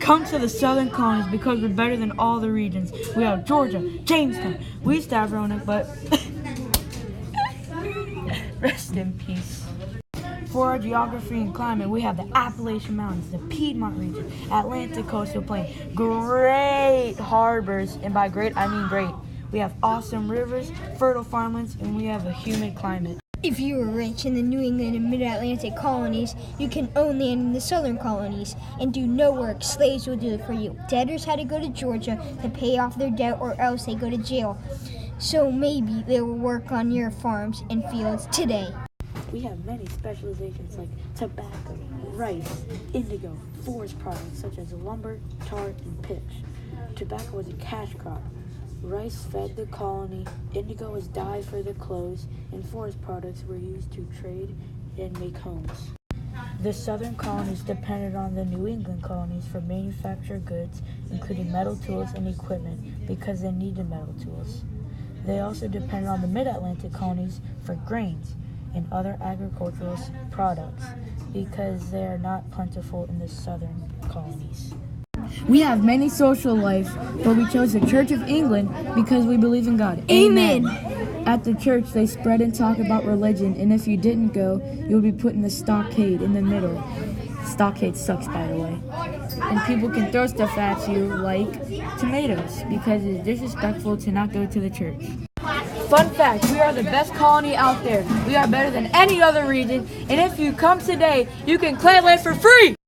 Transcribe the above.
Come to the southern colonies because we're better than all the regions. We have Georgia, Jamestown. We used to have Roanoke, but rest in peace. For our geography and climate, we have the Appalachian Mountains, the Piedmont region, Atlantic coastal plain, great harbors, and by great, I mean great. We have awesome rivers, fertile farmlands, and we have a humid climate. If you were rich in the New England and Mid-Atlantic colonies, you can own land in the southern colonies and do no work. Slaves will do it for you. Debtors had to go to Georgia to pay off their debt or else they go to jail. So maybe they will work on your farms and fields today. We have many specializations like tobacco, rice, indigo, forest products such as lumber, tar, and pitch. Tobacco was a cash crop. Rice fed the colony, indigo was dye for the clothes, and forest products were used to trade and make homes. The southern colonies depended on the New England colonies for manufactured goods, including metal tools and equipment, because they needed metal tools. They also depended on the Mid-Atlantic colonies for grains and other agricultural products, because they are not plentiful in the southern colonies. We have many social life, but we chose the Church of England because we believe in God. Amen. At the church, they spread and talk about religion, and if you didn't go, you would be put in the stockade in the middle. Stockade sucks, by the way. And people can throw stuff at you like tomatoes because it's disrespectful to not go to the church. Fun fact, we are the best colony out there. We are better than any other region, and if you come today, you can claim land for free!